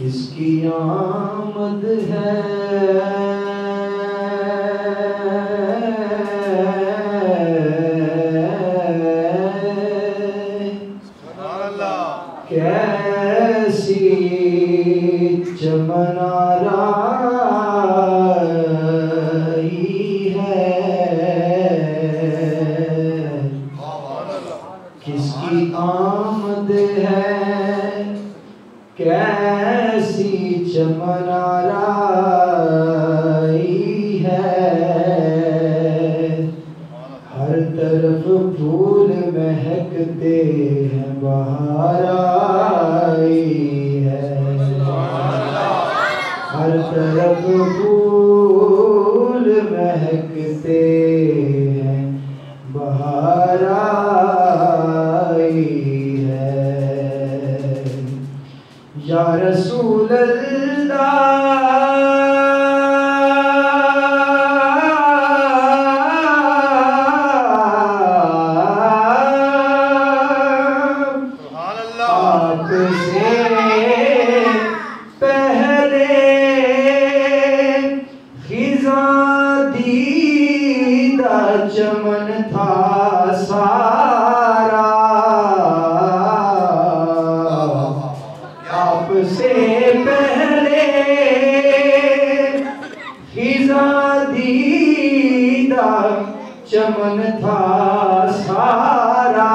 किसकी आमद है कैसी चमन आई है, किसकी आमद है कैसी चमन आई है, हर तरफ फूल महकते हैं बहार आई है, हर तरफ फूल महकते हैं बहार आई है। या रसूल अल्लाह, आपसे पहले खिज़ा दीदा चमन था सारा, आपसे पहले खिज़ा दीदा चमन था सारा,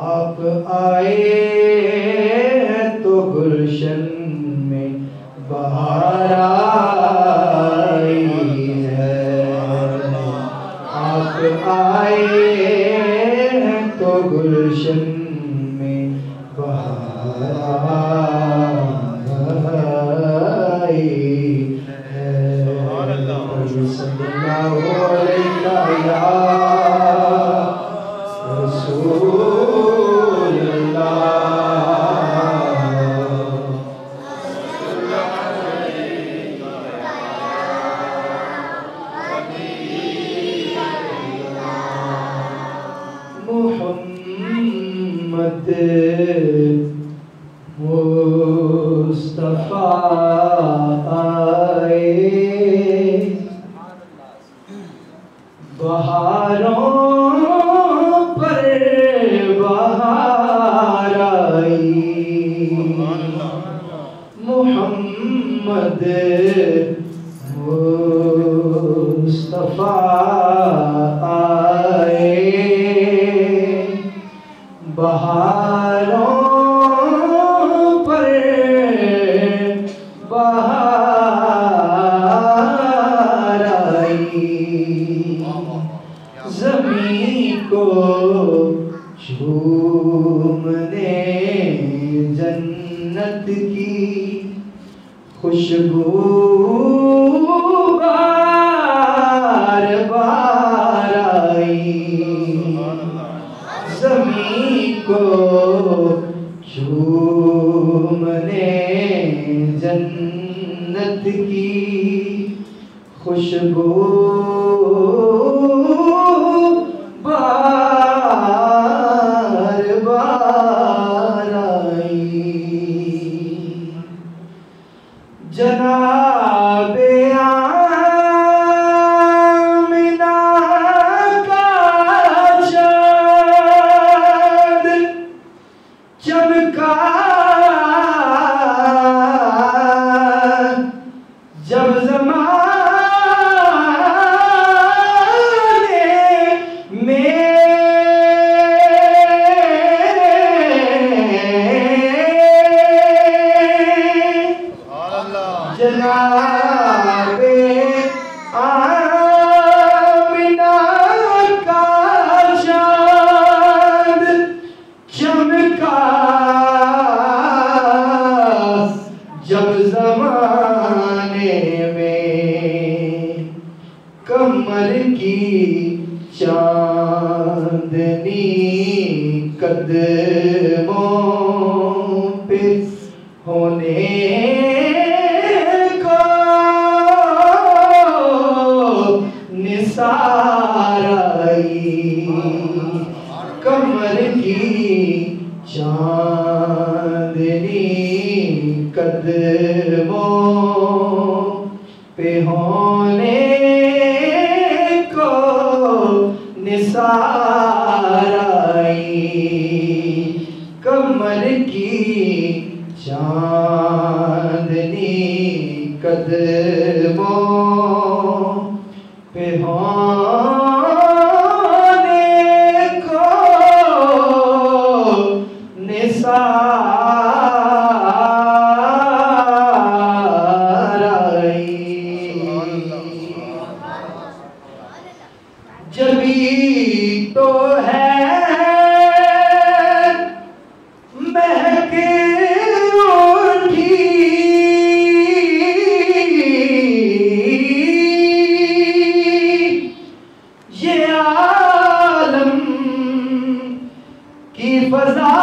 आप आए तो गुलशन में बहार आई है, आप आए तो गुलशन में बहार आई है। सल्लल्लाहु अलैहि या रसूलल्लाह। मोहम्मद मुस्तफा आए, बहारों पर बहार आई, मोहम्मद मुस्तफा आए, बहारों पर बहार आई, ज़मीं को झूमने जन्नत की खुशबू बार बार आई, ज़मीं को झूमने जन्नत की खुशबू बार बार आई। जनाबे आमिना का चाँद चमका जब ज़माने कदमों पे होने को निसार आई, कमर की चांदनी कदमों पे होने को निसार आई, कमर की चांदनी कदमों पे होने को निसार आई। जबी तो है महके उठी ये आलम की फजा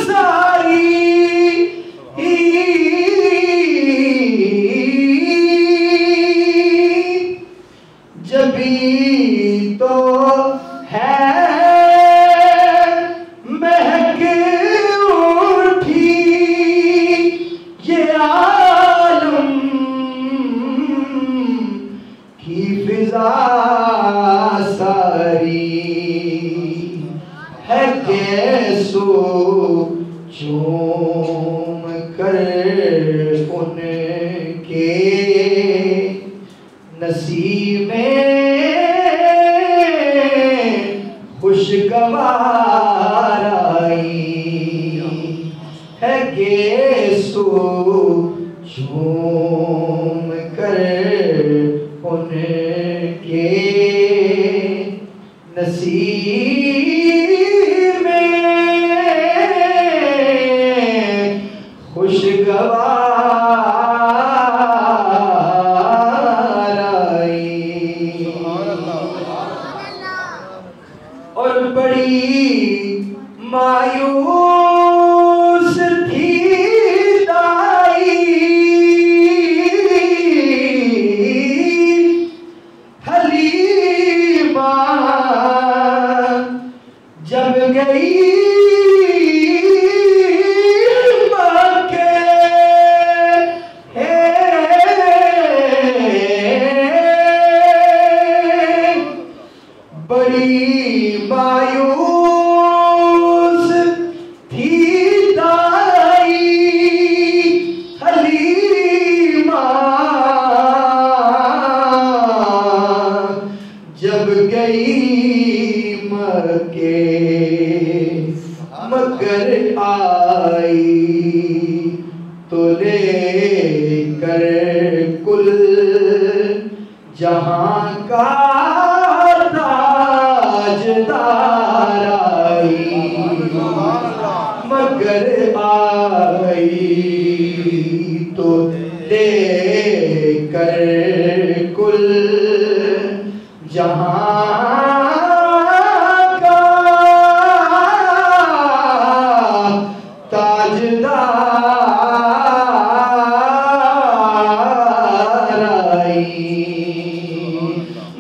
सारी, जबी तो है महके उठी ये आलम की फिजा सारी, है कैसो चूम कर उनके नसीबें खुशगवार आई, है कैसो झूम कर उनके नसीब में खुशगवार आई। और बड़ी मायूस थी दाई, हलीमा जब गई मक्के, बड़ी मायूस थी दाई हलीमा जब गई मक्के, मगर आई तो लेकर कुल जहां का ताजदार आई, मगर आई तो लेकर कुल जहां का ताजदार आई,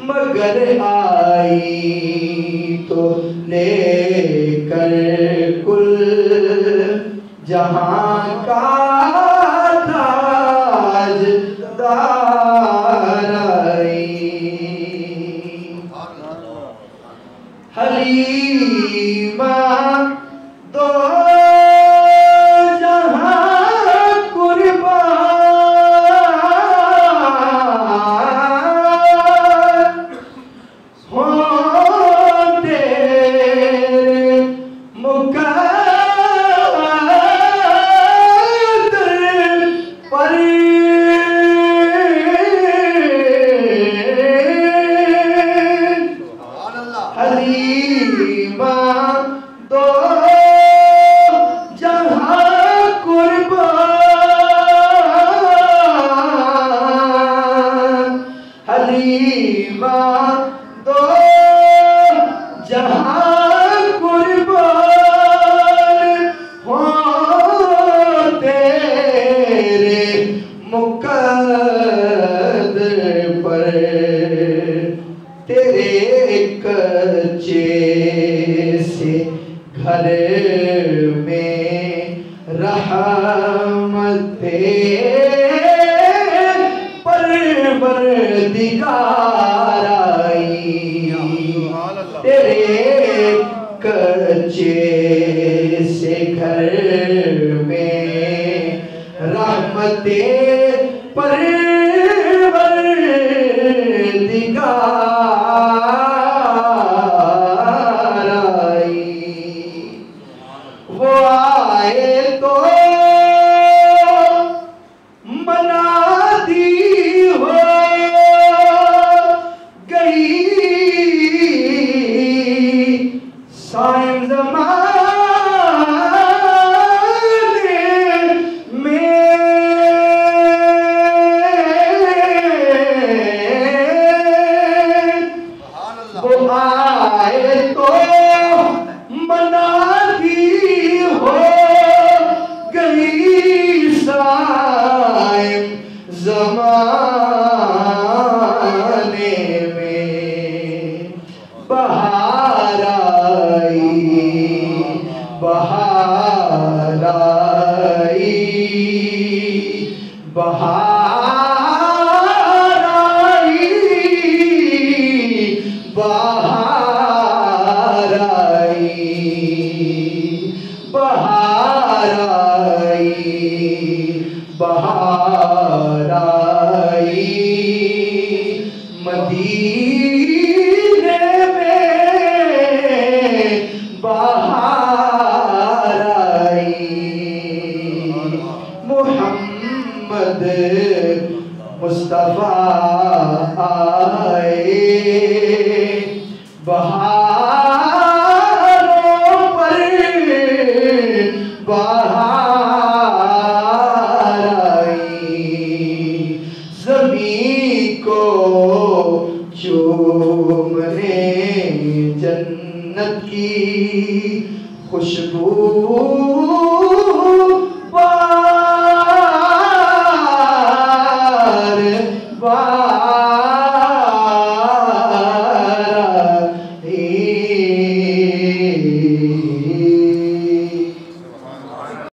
मगर आई तो लेकर कुल जहां का ताजदार आई। हलीमा दो जहां कुर्बान हो तेरे मुकद्दर पर, हलीमा दो जहां कुर्बान, हलीमा दो जहां कुर्बान हो तेरे मुकद्दर पर, तेरे कच्चे से घर में रहमते परवरदिगार आई, तेरे कच्चे से घर में रहमते परवरदिगार आई। वो आए तो मनादी हो गई साइम ज़माने में, वो आए तो मनादी हो गई साइम ज़माने में। बहार आई, बहार आई, बहार आई, बहार आई, बहार आई, बहार आई, मदीने में बहार आई। मोहम्मद मुस्तफा आए, बहारों पर बहार आई, ज़मीं को चूमने जन्नत की खुशबू बार बार आई।